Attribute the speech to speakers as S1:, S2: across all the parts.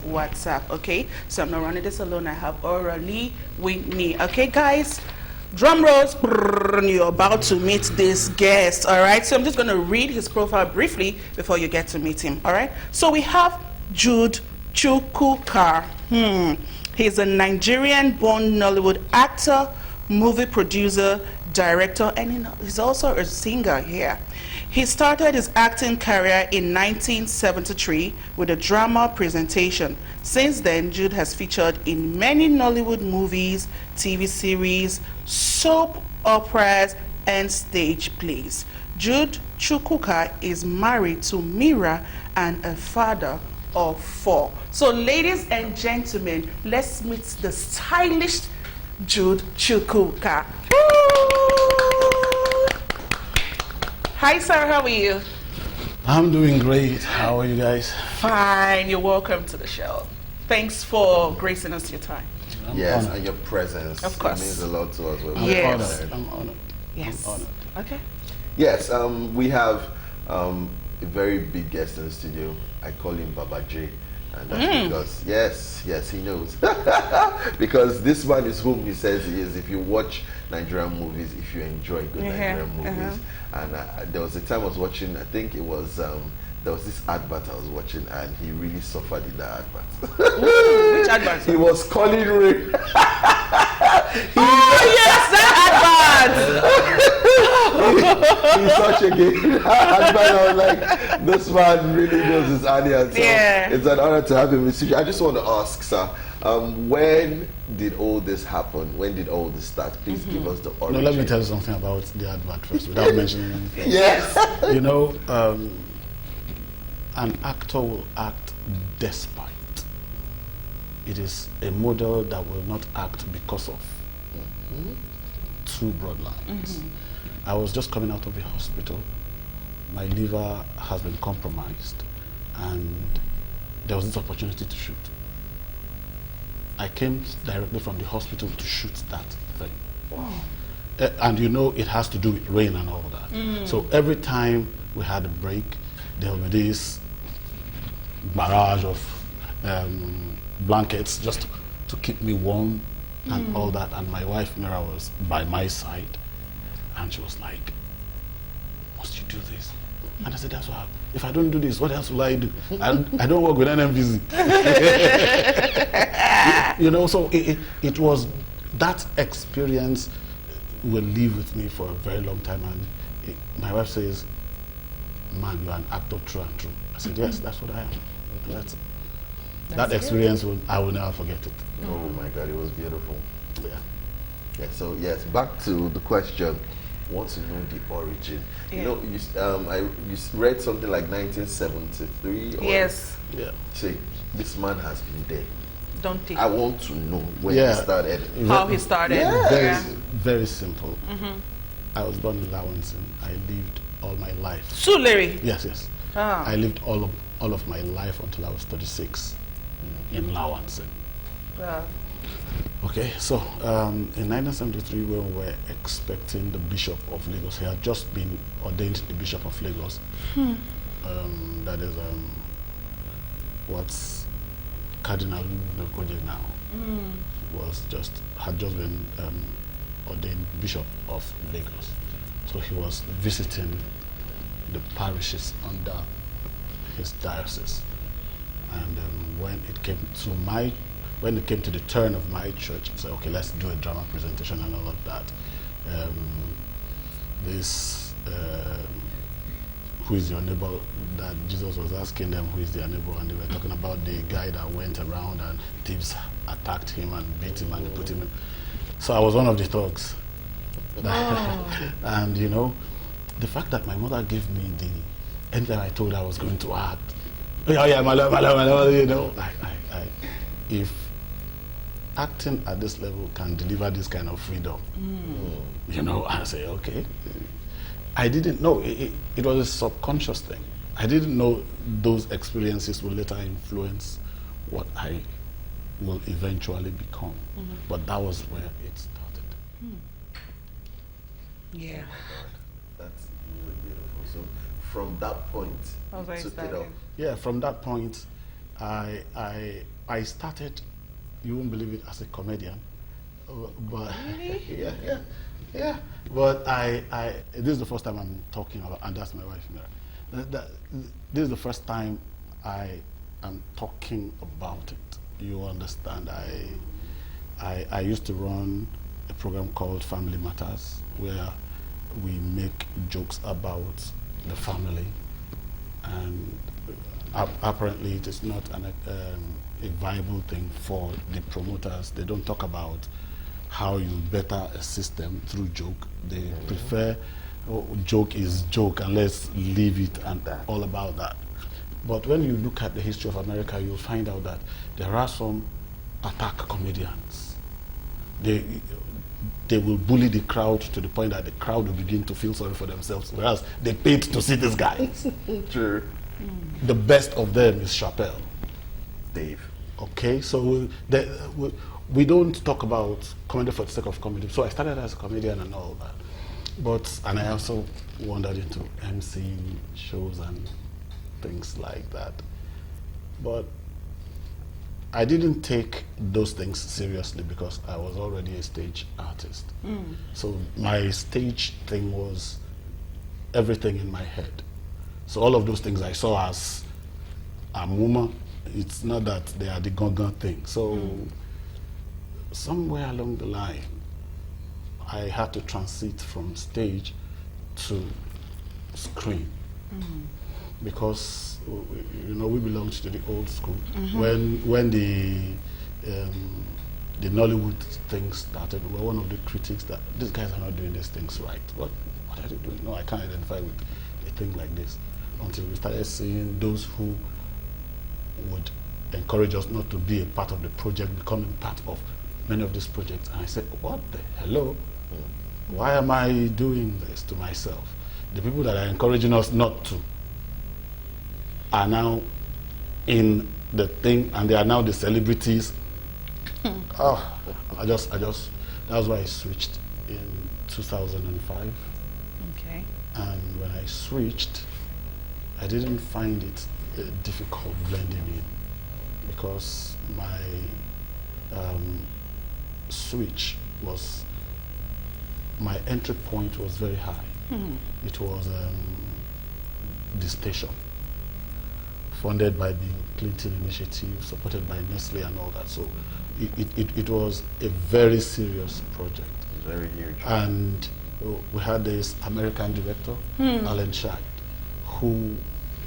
S1: Whatzup. Okay, so I'm not running this alone. I have Orally with me. Okay, guys, drum rolls. You're about to meet this guest. All right, so I'm just going to read his profile briefly before you get to meet him. All right, so we have Jude Chukwuka. He's a Nigerian-born Nollywood actor, movie producer, director, and he's also a singer here. He started his acting career in 1973 with a drama presentation. Since then, Jude has featured in many Nollywood movies, TV series, soap operas, and stage plays. Jude Chukwuka is married to Mira and a father of 4. So, ladies and gentlemen, let's meet the stylish Jude Chukwuka. Hi, sir. How are you?
S2: I'm doing great. How are you guys?
S1: Fine. You're welcome to the show. Thanks for gracing us your time.
S3: Yes, and your presence.
S1: Of course.
S3: It means a lot to us.
S1: Yes.
S2: I'm honored.
S1: Yes.
S2: I'm honored.
S1: Okay.
S3: Yes, we have a very big guest in the studio. I call him Baba J. And that's because, yes, he knows. Because this man is whom he says he is. If you watch Nigerian movies, if you enjoy good Nigerian movies. And there was a time I was watching, I think it was, there was this advert I was watching, and he really suffered in that advert.
S1: Ooh, which advert?
S3: He was calling Ray.
S1: Yes, that advert!
S3: He's such a good advert. I was like, this man really knows his audience. So it's an honor to have him in the studio. I just want to ask, sir, when did all this happen? When did all this start? Please give us the origin.
S2: No, let me tell you something about the advert first, without mentioning anything.
S3: Yes.
S2: You know, an actor will act despite. It is a model that will not act because of. Two broad lines. I was just coming out of the hospital. My liver has been compromised, and there was this opportunity to shoot. I came directly from the hospital to shoot that thing. Wow. And you know, it has to do with rain and all that. So every time we had a break, there would be this barrage of blankets just to keep me warm and all that. And my wife Mira was by my side, and she was like, "Must you do this?" And I said, "That's what. If I don't do this, what else will I do? I don't work with NMVC." You know, so it was that experience will live with me for a very long time. And my wife says, "Man, you're an actor true and true." I said, "Yes, that's what I am." That experience, I will never forget it.
S3: Oh my God, it was beautiful.
S2: Yeah.
S3: Yeah. So yes, back to the question. Want to know the origin? You know, you read something like 1973. Or,
S1: Yes.
S2: Yeah.
S3: Say this man has been there.
S1: Don't think.
S3: I want to know when he started.
S1: How he started.
S3: Yeah.
S2: Very simple. I was born in Lawanson. I lived all my life.
S1: Suleri.
S2: Yes. I lived all of my life until I was 36 in Lawanson. Okay, so in 1973, when we were expecting the Bishop of Lagos, he had just been ordained the Bishop of Lagos. That is what's Cardinal Nkoje now. Had just been ordained Bishop of Lagos. So he was visiting the parishes under his diocese. And when it came to the turn of my church, I said, okay, let's do a drama presentation and all of that. Who is your neighbor? That Jesus was asking them, who is their neighbor? And they were talking about the guy that went around and thieves attacked him and beat him and they put him in. So I was one of the thugs. And you know, the fact that my mother gave me anytime I told her I was going to act, my love, you know, if acting at this level can deliver this kind of freedom, you know, I say, okay. I didn't know. It was a subconscious thing. I didn't know those experiences will later influence what I will eventually become. But that was where it started.
S1: Yeah.
S3: That's really beautiful. So from that point,
S1: How was I
S3: took it
S1: started?
S3: up.
S2: Yeah, from that point, I I started, you won't believe it, as a comedian. But
S1: Really?
S2: yeah. But this is the first time I'm talking about, and that's my wife, Mira. This is the first time I am talking about it. You understand? I used to run a program called Family Matters, where we make jokes about the family, and apparently it is not a viable thing for the promoters. They don't talk about how you better a system through joke. They prefer joke is joke, and let's leave it and all about that. But when you look at the history of America, you'll find out that there are some attack comedians. They will bully the crowd to the point that the crowd will begin to feel sorry for themselves, whereas they paid to see this guy.
S3: True.
S2: The best of them is Chappelle.
S3: Dave.
S2: Okay, so we don't talk about comedy for the sake of comedy. So I started as a comedian and all that. And I also wandered into emceeing shows and things like that. But I didn't take those things seriously because I was already a stage artist. So my stage thing was everything in my head. So all of those things I saw as amuma, it's not that they are the gongon thing. So somewhere along the line, I had to transit from stage to screen. Because we belonged to the old school. When the Nollywood thing started, we were one of the critics that these guys are not doing these things right. What are they doing? No, I can't identify with a thing like this. Until we started seeing those who would encourage us not to be a part of the project, becoming part of many of these projects. And I said, what the hello? Why am I doing this to myself? The people that are encouraging us not to are now in the thing, and they are now the celebrities. That's why I switched in 2005.
S1: Okay.
S2: And when I switched, I didn't find it difficult blending in, because my switch was, my entry point was very high. It was the station, funded by the Clinton Initiative, supported by Nestle and all that. So it was a very serious project.
S3: Very huge.
S2: And we had this American director, Alan Shide, who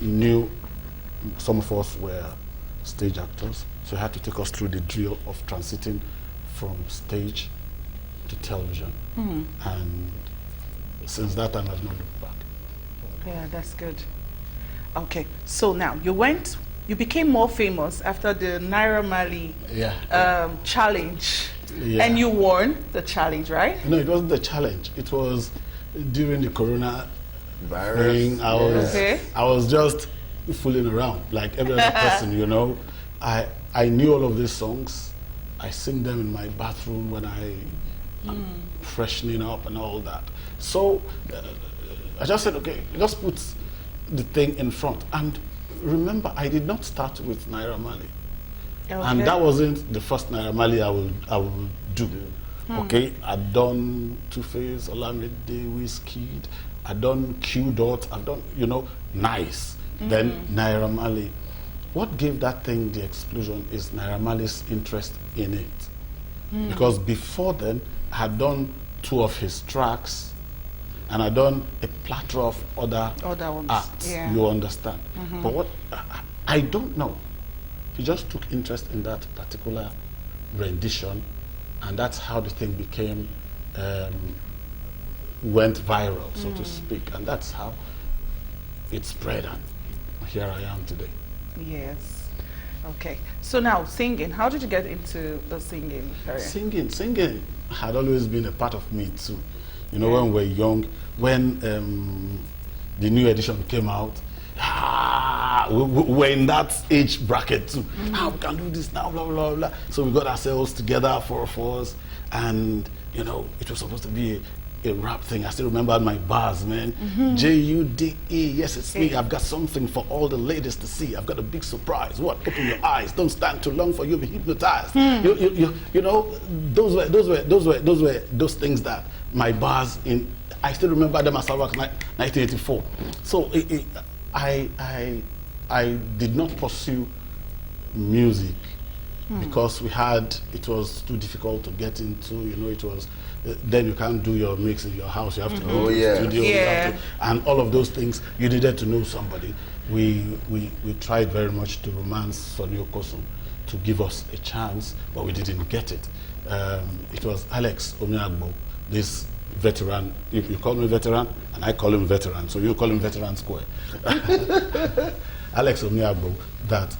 S2: knew some of us were stage actors, so he had to take us through the drill of transiting from stage to television. And since that time, I've not looked back.
S1: Yeah, that's good. Okay, so now you became more famous after the Naira Marley challenge.
S2: Yeah.
S1: And you won the challenge, right?
S2: No, it wasn't the challenge. It was during the corona
S3: Virus.
S2: thing. I was just fooling around like every other person, I knew all of these songs. I sing them in my bathroom when I'm freshening up and all that. So I just said, okay, just put the thing in front. And remember, I did not start with Naira Marley.
S1: Okay.
S2: And that wasn't the first Naira Marley I will do. Okay, I've done Two-Face, Olamide, Wizkid, I've done Q Dot, I've done, nice. Then Naira Marley. What gave that thing the explosion is Naira Marley's interest in it. Because before then, I had done 2 of his tracks, and I'd done a plethora of other
S1: ones.
S2: acts,
S1: Yeah.
S2: you understand. But what, I don't know. He just took interest in that particular rendition, and that's how the thing became, went viral, so to speak. And that's how it spread, and here I am today.
S1: Yes. Okay. So now, singing. How did you get into the singing career?
S2: Singing had always been a part of me too. When we were young, when the new edition came out, we're in that age bracket too. We can do this now, blah, blah, blah. So we got ourselves together, 4 of us, and, it was supposed to be a rap thing. I still remember my bars, man. J-U-D-E, yes, it's me. I've got something for all the ladies to see. I've got a big surprise. What? Open your eyes. Don't stand too long for you'll be hypnotized. You know, those were those things that my bars in. I still remember them as far back 1984. So I did not pursue music because it was too difficult to get into. You know, it was. Then you can't do your mix in your house. You have to go to the studio. You have to, and all of those things, you needed to know somebody. We tried very much to romance Sonny Okosun to give us a chance, but we didn't get it. It was Alex Omiagbo, this veteran. You call me veteran, and I call him veteran. So you call him Veteran Square. Alex Omiagbo that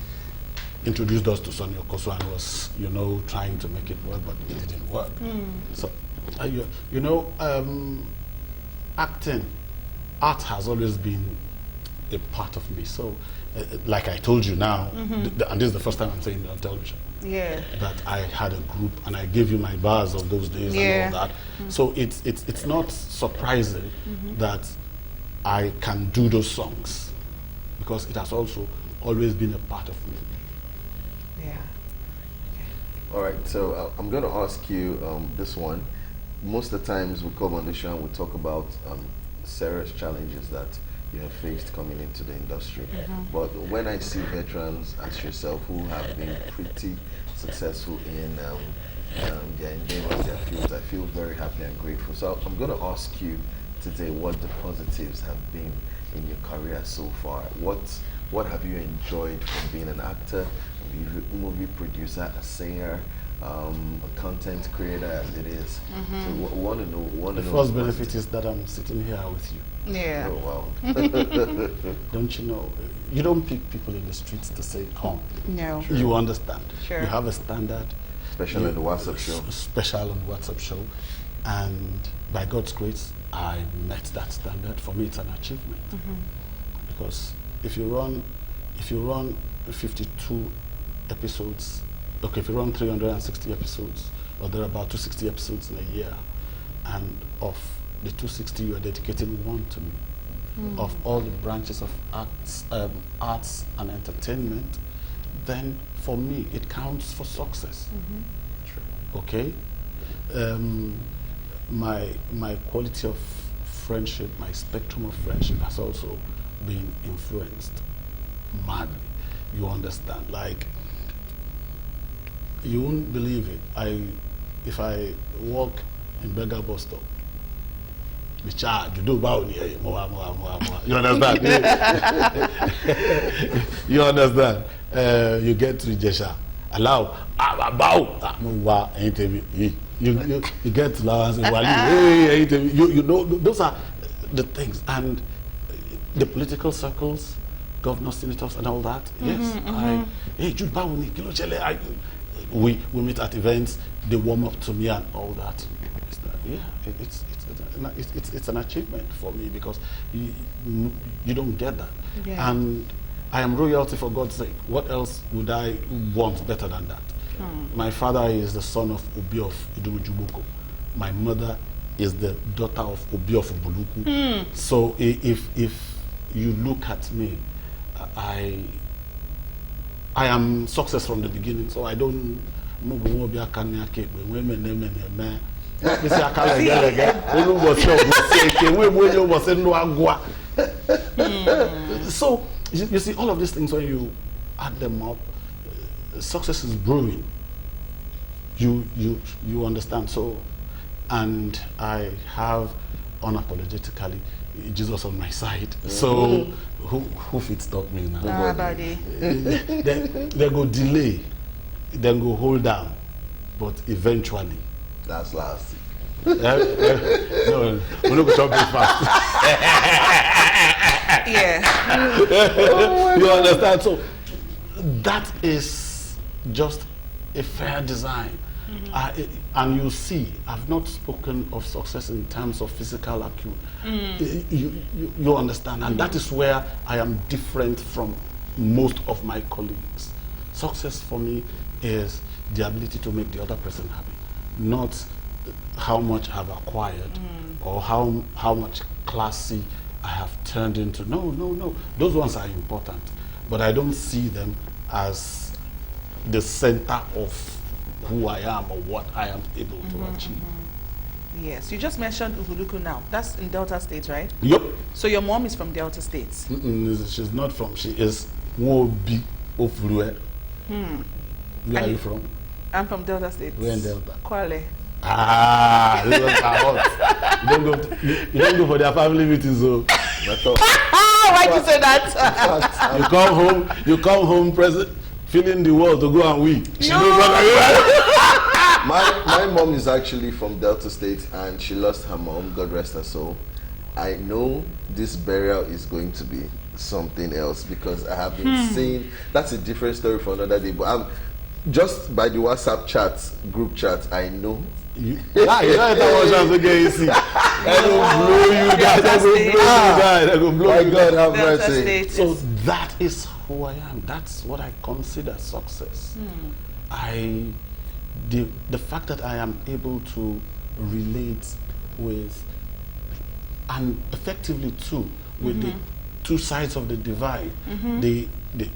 S2: introduced us to Sonny Okosun and was, you know, trying to make it work, but it didn't work. So. You know, acting, art has always been a part of me. So, like I told you now, and this is the first time I'm saying it on television, that I had a group and I gave you my bars of those days and all that. So it's not surprising that I can do those songs because it has also always been a part of me.
S3: All right, so I'm going to ask you this one. Most of the times we come on the show and we talk about serious challenges that you have faced coming into the industry. But when I see veterans as yourself who have been pretty successful in their endeavors, their fields, I feel very happy and grateful. So I'm going to ask you today what the positives have been in your career so far. What have you enjoyed from being an actor, a movie producer, a singer, a content creator as it is? So want to know.
S2: The first benefit is that I'm sitting here with you.
S1: Yeah.
S3: Oh wow.
S2: Don't you know? You don't pick people in the streets to say come.
S1: No.
S2: Sure. You understand.
S1: Sure.
S2: You have a standard.
S3: Especially on the Whatzup show.
S2: Special on the Whatzup show, and by God's grace, I met that standard. For me, it's an achievement because if you run 52 episodes. Okay, if you run 360 episodes, or there are about 260 episodes in a year, and of the 260 you are dedicating one to me, of all the branches of arts and entertainment, then for me it counts for success. Okay? My quality of friendship, my spectrum of friendship has also been influenced madly. You understand? Like, you won't believe it. If I walk in beggar bus stop, you understand? You understand? You get to Jesha, allow, you get to Lawas, you know, those are the things. And the political circles, governors, senators, and all that. Yes, hey, Jude, we meet at events. They warm up to me and all that. It's an achievement for me because you don't get that. And I am royalty for God's sake. What else would I want better than that? My father is the son of Obi of Idumujuboko. My mother is the daughter of Obi of Ubuluku. So if you look at me, I am success from the beginning, so I don't so you see all of these things, when you add them up, success is brewing. You understand. So, and I have unapologetically Jesus on my side. So who fit stop me now?
S1: Nobody.
S2: They go delay, then go hold down, but eventually.
S3: That's last.
S2: No, we're not going to fast.
S1: Yeah.
S2: You understand? So that is just a fair design. And you see, I've not spoken of success in terms of physical acumen. You understand? And that is where I am different from most of my colleagues. Success for me is the ability to make the other person happy, not how much I've acquired or how much classy I have turned into. No. Those ones are important, but I don't see them as the center of who I am or what I am able to achieve.
S1: Yes, you just mentioned Uhuluku now. That's in Delta State, right?
S2: Yep.
S1: So your mom is from Delta State.
S2: She's not from. She is Wobi Ofurue. Where are you from?
S1: I'm from Delta State.
S2: Where in Delta?
S1: Kwale.
S2: These ones are hot. You don't go for their family meetings, so.
S1: Why'd you say that?
S2: You come home present, feeling the world to go and win. She
S1: No.
S2: knows what I
S3: My mom is actually from Delta State, and she lost her mom, God rest her soul. I know this burial is going to be something else because I have been seeing. That's a different story for another day, but I'm just by the WhatsApp chats, group chat, I know.
S2: you know that was again, see. I go blow you guys. I go blow you guys. I go blow
S3: My
S2: you
S3: God,
S2: guys.
S3: have
S1: Delta
S3: mercy.
S1: State
S2: So
S1: is-
S2: that is who I am. That's what I consider success. The fact that I am able to relate with, and effectively too, with the two sides of the divide, the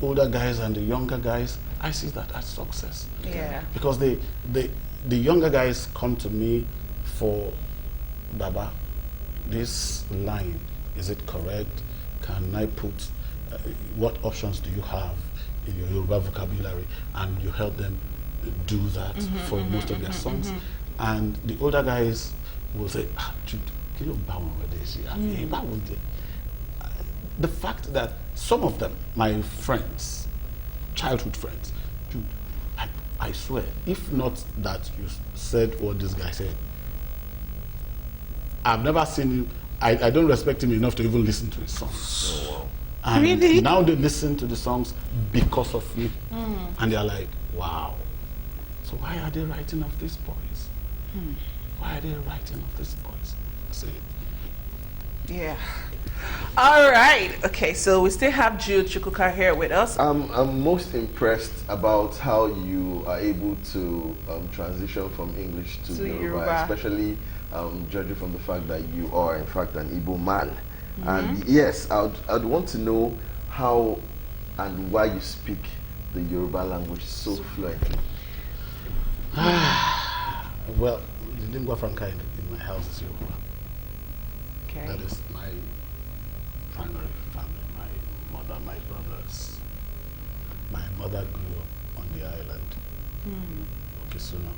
S2: older guys and the younger guys, I see that as success.
S1: Yeah.
S2: Because the younger guys come to me for, Baba, this line, is it correct? Can I put, what options do you have in your Yoruba vocabulary? And you help them do that for most of their songs. And the older guys will say, Jude, kí ló ń bá wọn wọlé sí? Báwo ni?" The fact that some of them, my friends, childhood friends, Jude, I swear, if not that you said what this guy said, I've never seen him. I don't respect him enough to even listen to his songs.
S3: Oh, wow.
S2: And
S1: Really?
S2: now they listen to the songs because of me. And they're like, wow. So why are they writing of these boys? Why are they writing of these boys? See,
S1: Yeah. All right. Okay, so we still have Jude Chukwuka here with us.
S3: I'm most impressed about how you are able to transition from English to Yoruba, especially judging from the fact that you are, in fact, an Igbo man. And yes, I'd want to know how and why you speak the Yoruba language so fluently.
S2: well, the lingua franca in my house is Yoruba.
S1: Okay.
S2: That is my primary family, my mother, my brothers. My mother grew up on the island, Okesuna.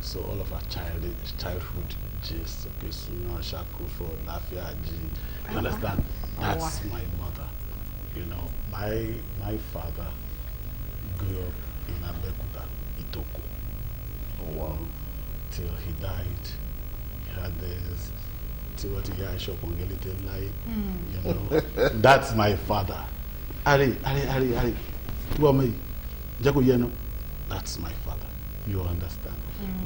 S2: So all of our childhood gist, Okesuna, Shakufo, Lafiaji, you understand? That's my mother. You know, my father grew up in Abekuta, Itoko.
S3: Oh, wow.
S2: Till he died. He had this you know, that's my father. Ari, that's my father. You understand?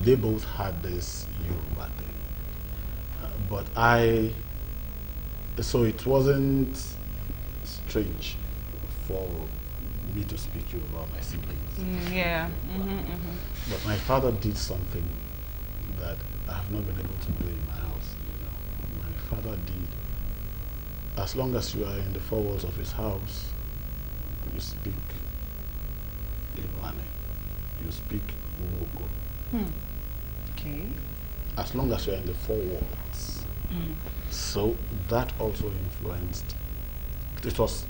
S2: They both had this Yoruba thing. But so it wasn't strange for me to speak Yoruba, my siblings.
S1: Yeah.
S2: But my father did something that I have not been able to do in my house. My father did. As long as you are in the four walls of his house, you speak Iwane, you speak Uwogo.
S1: Okay.
S2: As long as you are in the four walls. So that also influenced.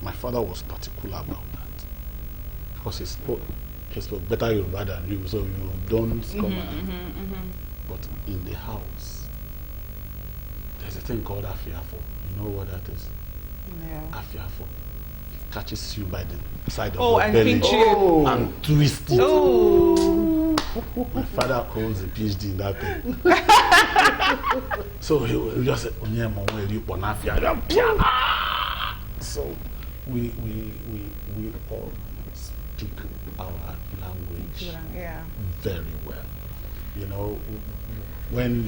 S2: My father was particular about that. Because he spoke better Yoruba than you, so you don't come But in the house, there's a thing called afiafo. You know what that is?
S1: Yeah.
S2: Afiafo. Catches you by the side of
S1: Oh,
S2: your
S1: and
S2: belly
S1: pinch you.
S2: and twist it.
S1: Oh.
S2: My father holds a PhD in that thing. So he will just say, so we all speak our language
S1: Yeah.
S2: very well. You know, when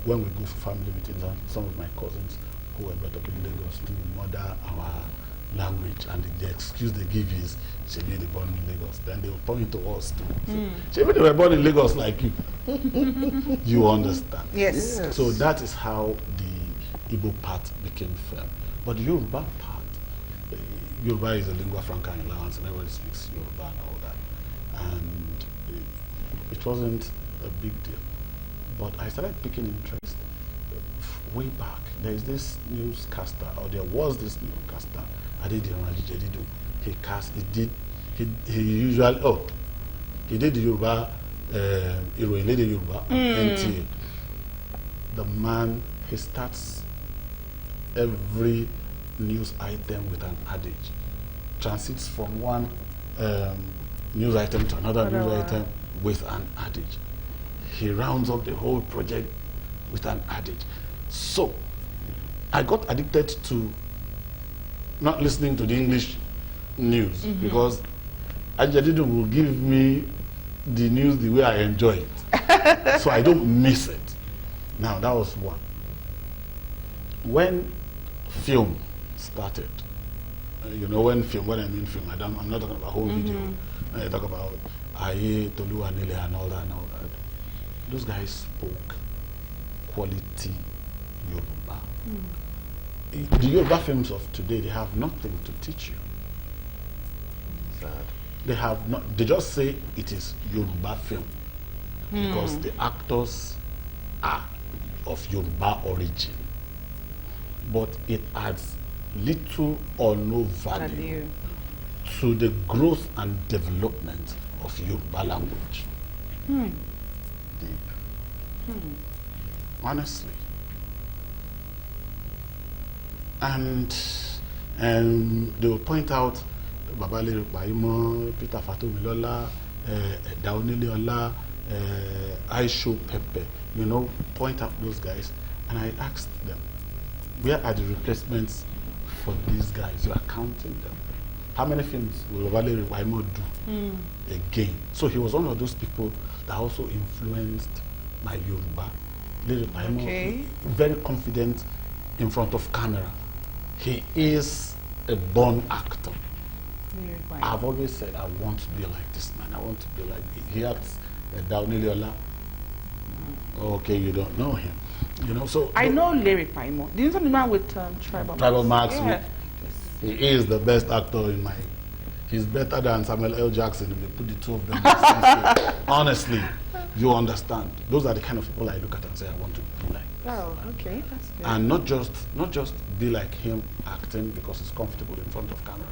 S2: we go for family meetings, and some of my cousins who were brought up in Lagos to mother our language, and the excuse they give is, Shebi they born in Lagos. Then they will point to us too. Shebi they were born in Lagos like you. You understand?
S1: Yes.
S2: So that is how the Igbo part became firm. But the Yoruba part, Yoruba is a lingua franca in Laos, and everybody speaks Yoruba and all that. And it wasn't a big deal. But I started picking interest way back. There is this newscaster, or there was this newscaster, Adediran. He usually, he did the Yoruba, Yoruba, NTA. The man, he starts every news item with an adage, transits from one news item to another news item with an adage. He rounds up the whole project with an adage. So I got addicted to not listening to the English news because Ajadidu will give me the news the way I enjoy it. So I don't miss it. Now that was one. When film started, when I mean film, I'm not talking about whole video. I talk about Aye, Tolu, Anile, and all that. Those guys spoke quality Yoruba. The Yoruba films of today, they have nothing to teach you. Sad. They have not. They just say it is Yoruba film because the actors are of Yoruba origin, but it adds little or no value to the growth and development of Yoruba language. Deep. Honestly. And they will point out Babale Baimo, Peter Fatomilola, Daoniliola, Aisho Pepe, point out those guys. And I asked them, where are the replacements for these guys? You are counting them. How many films will Babale Baimo do again? So he was one of those people that also influenced my Yoruba. Okay. Very confident in front of camera. He is a born actor. I've always said I want to be like this man. I want to be like he acts Dauniliola. Okay, you don't know him. So
S1: I know Larry Paimo. Didn't the man with Tribal
S2: Max?
S1: Yeah.
S2: He is the best actor in my. He's better than Samuel L. Jackson if you put the two of them in the same stage. Honestly, you understand. Those are the kind of people I look at and say I want to be like.
S1: Oh, okay, that's good.
S2: And not just be like him acting because he's comfortable in front of camera,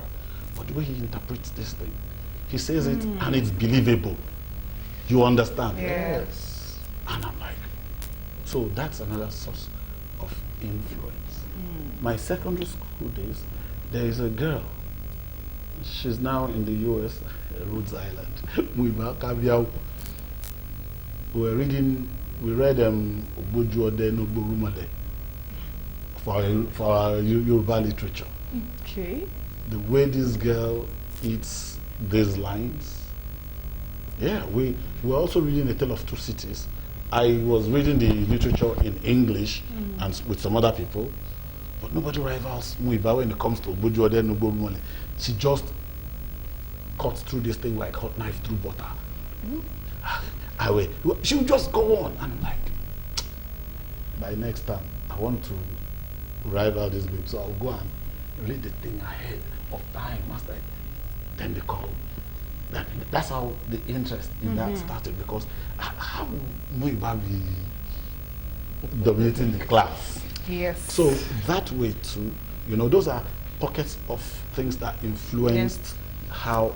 S2: but the way he interprets this thing, he says it and it's believable. You understand?
S1: Yes.
S2: And I'm like, so that's another source of influence. My secondary school days, there is a girl. She's now in the U.S., Rhodes Island. We read Oboju Ode Nogborumale for our Yoruba literature.
S1: Okay.
S2: The way this girl eats these lines. Yeah, we were also reading A Tale of Two Cities. I was reading the literature in English and with some other people, but nobody rivals Muiba when it comes to Oboju Ode Nogborumale. She just cuts through this thing like hot knife through butter. She would just go on, and I'm like, by next time I want to rival this babe, so I'll go and read the thing ahead of time. Then they call. That's how the interest in that started, because how Muiba be dominating the class?
S1: Yes.
S2: So that way too, those are pockets of things that influenced how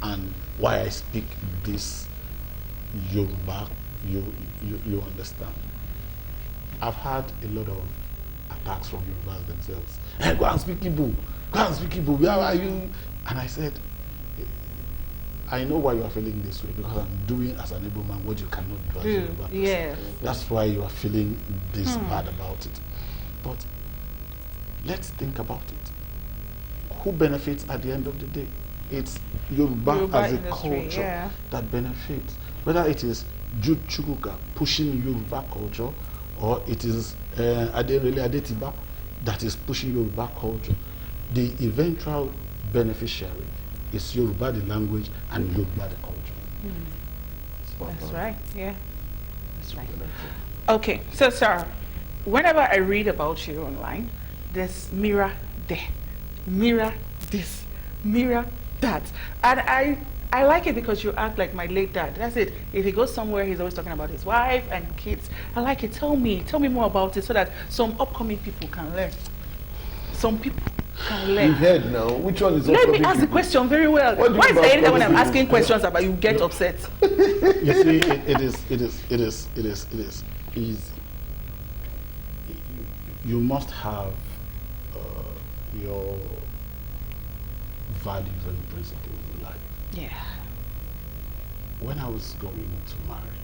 S2: and why I speak this Yoruba. You understand? I've had a lot of attacks from Yorubas themselves. Hey, go and speak Igbo. Go and speak Igbo. Where are you? And I said, I know why you are feeling this way, because I'm doing as an Igbo man what you cannot do as a Yoruba person.
S1: Yes.
S2: That's why you are feeling this bad about it. But let's think about it. Who benefits at the end of the day? It's Yoruba as a culture that benefits. Whether it is Jude Chukwuka pushing Yoruba culture, or it is Aderele Adetiba that is pushing Yoruba culture. the eventual beneficiary is Yoruba the language and Yoruba the culture.
S1: That's right. Yeah. That's right. Okay. So, Sarah, whenever I read about you online, there's mirror there, mirror this, mirror that, and I like it because you act like my late dad. That's it. If he goes somewhere, he's always talking about his wife and kids. I like it. Tell me more about it so that some upcoming people can learn. Some people can learn.
S3: You heard now. Which one is
S1: Let me ask the question very well. Why is there anytime when I'm asking questions about you get upset?
S2: You see, it is easy. You must have your values and principles in life.
S1: Yeah.
S2: When I was going to marry,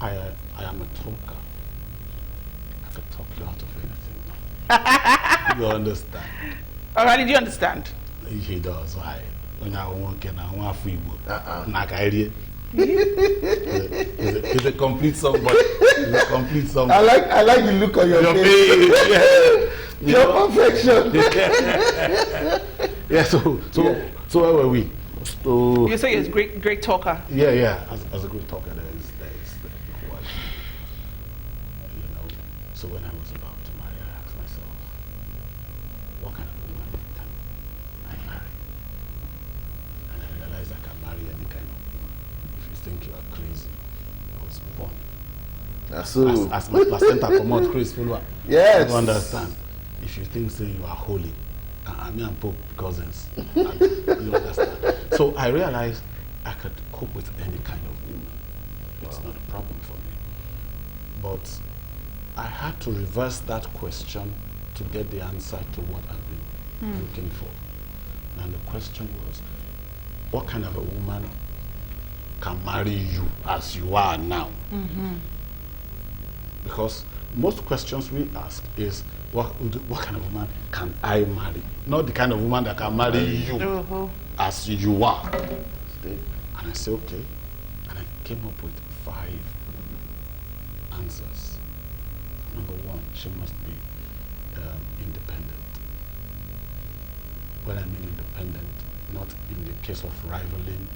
S2: I am a talker. I could talk you out of anything. You understand?
S1: Alright, do you understand?
S2: He does. Why? When I walk in, I want free book. He's a complete somebody. He's a complete somebody.
S3: I like the look on your face.
S2: Yeah.
S3: Your perfection.
S2: Yeah. So where were we? So
S1: You say he's a great talker.
S2: yeah. As a good talker, there is what, So when I was about to marry, I asked myself, what kind of woman can I marry? And I realized I can marry any kind of woman. If you think you are crazy, I was born.
S3: So
S2: As my placenta promotes Chris follower.
S3: Yes.
S2: You understand? If you think say you are holy, me and Pope cousins. You understand? So I realized I could cope with any kind of woman. It's not a problem for me. But I had to reverse that question to get the answer to what I've been looking for. And the question was, what kind of a woman can marry you as you are now? Because most questions we ask is, what kind of woman can I marry? Not the kind of woman that can marry you as you are. And I said, okay. And I came up with 5 answers. Number 1, she must be independent. When I mean independent, not in the case of rivaling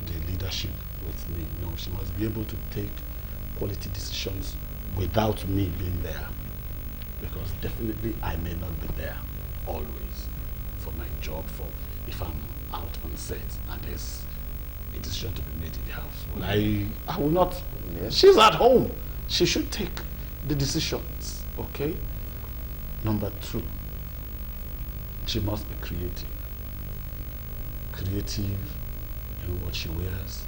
S2: the leadership with me. No, she must be able to take quality decisions without me being there. Because definitely I may not be there always for my job, for if I'm out on set and there's a decision to be made in the house. Well, I will not. Yes. She's at home. She should take the decisions, okay? Number 2, she must be creative. Creative in what she wears,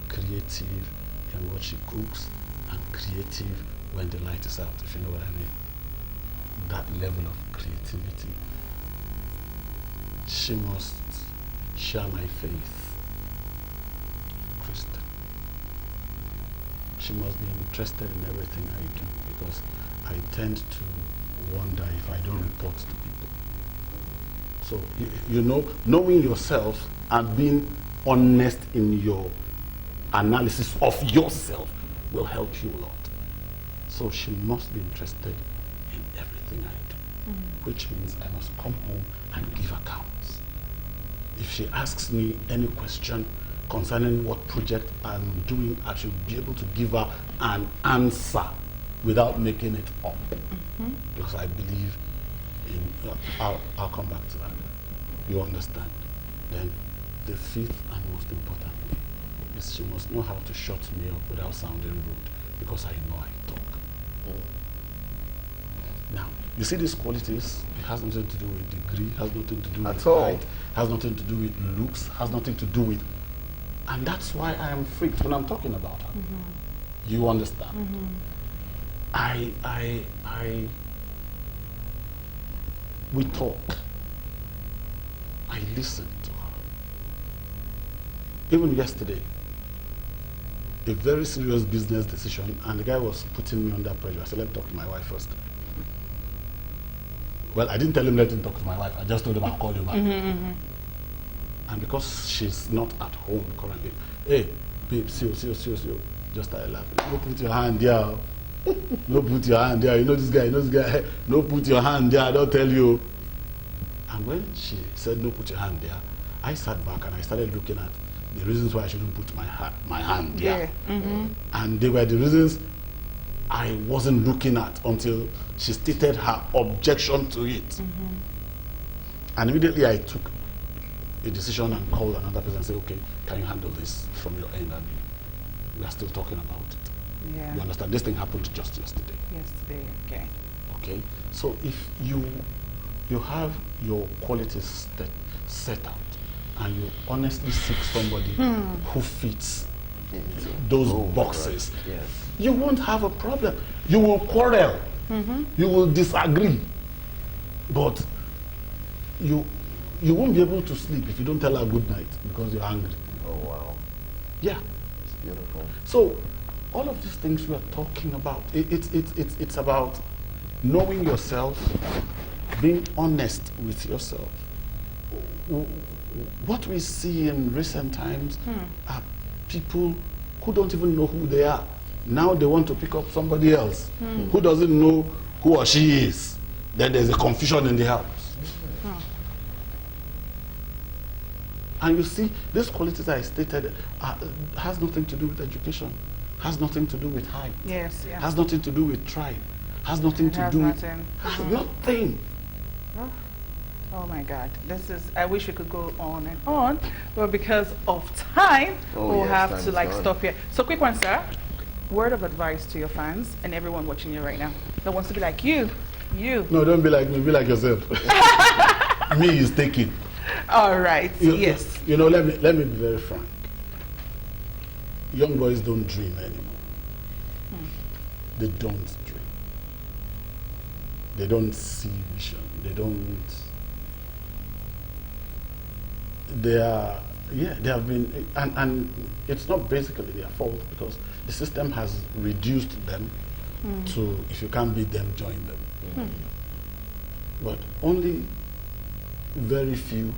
S2: creative in what she cooks, and creative when the light is out, if you know what I mean. That level of creativity. She must share my faith, Christian. She must be interested in everything I do, because I tend to wonder if I don't report to people. So, knowing yourself and being honest in your analysis of yourself will help you a lot. So she must be interested in everything I do, which means I must come home and give accounts. If she asks me any question concerning what project I'm doing, I should be able to give her an answer without making it up. Because I believe in, I'll come back to that. You understand? Then the 5th and most important is she must know how to shut me up without sounding rude, because I know I talk. Now, you see these qualities, it has nothing to do with degree, has nothing to do with height, has nothing to do with looks, has nothing to do with... And that's why I am freaked when I'm talking about her. You understand? We talk. I listen to her. Even yesterday, a very serious business decision, and the guy was putting me under pressure. I said, let me talk to my wife first. Well, I didn't tell him let him talk to my wife. I just told him I'll call you back. And because she's not at home currently, hey, babe, see you. Just started laughing. Go put your hand there. No put your hand there. You know this guy. You know this guy. No put your hand there. I don't tell you. And when she said no put your hand there, I sat back and I started looking at the reasons why I shouldn't put my hand there. And they were the reasons I wasn't looking at until she stated her objection to it. And immediately I took a decision and called another person and said, okay, can you handle this from your end? And we are still talking about it.
S1: Yeah.
S2: You understand? This thing happened just yesterday.
S1: Yesterday, okay.
S2: Okay? So if you have your qualities set out and you honestly seek somebody who fits those boxes,
S3: Yes.
S2: you won't have a problem. You will quarrel. You will disagree. But you won't be able to sleep if you don't tell her good night because you're angry.
S3: Oh, wow.
S2: Yeah.
S3: It's beautiful.
S2: So all of these things we are talking about, it's about knowing yourself, being honest with yourself. What we see in recent times are people who don't even know who they are. Now they want to pick up somebody else who doesn't know who or she is. Then there's a confusion in the house. And you see, these qualities I stated has nothing to do with education, has nothing to do with height,
S1: Yes, yeah.
S2: has nothing to do with tribe, has nothing to
S1: Has
S2: do
S1: nothing.
S2: with nothing.
S1: Oh my God, I wish we could go on, but because of time, we'll
S3: yes,
S1: have
S3: time
S1: to
S3: is
S1: like
S3: gone.
S1: stop here. So quick one, sir. Word of advice to your fans and everyone watching you right now that wants to be like you.
S2: No, don't be like me, be like yourself. Me is taking.
S1: All right, yes.
S2: You know, let me be very frank. Young boys don't dream anymore. They don't dream. They don't see vision. They have been, and it's not basically their fault because the system has reduced them to, if you can't beat them, join them. But only very few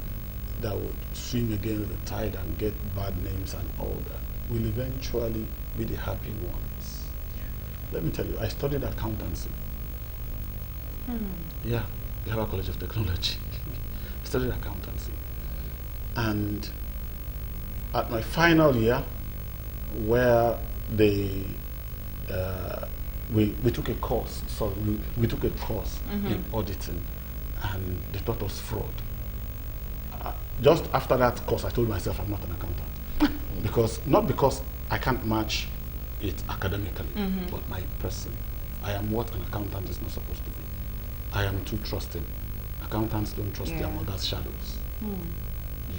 S2: that would swim against the tide and get bad names and all that will eventually be the happy ones. Let me tell you, I studied accountancy. Yeah, Yaba College of Technology. I studied accountancy. And at my final year, where we took a course, we took a course in auditing, and they taught us fraud. Just after that course, I told myself I'm not an accountant. Not because I can't match it academically, but my person. I am what an accountant is not supposed to be. I am too trusting. Accountants don't trust their mother's shadows.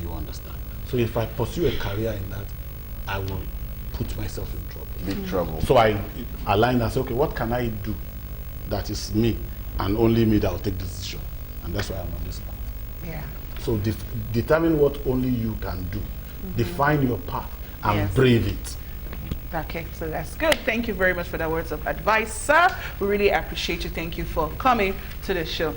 S2: You understand? So if I pursue a career in that, I will put myself in trouble.
S3: Big trouble.
S2: So I align and say, okay, what can I do that is me and only me that will take the decision? And that's why I'm on this path.
S1: Yeah.
S2: So determine what only you can do. Define your path and brave it.
S1: Okay, so that's good. Thank you very much for the words of advice, sir. We really appreciate you. Thank you for coming to the show.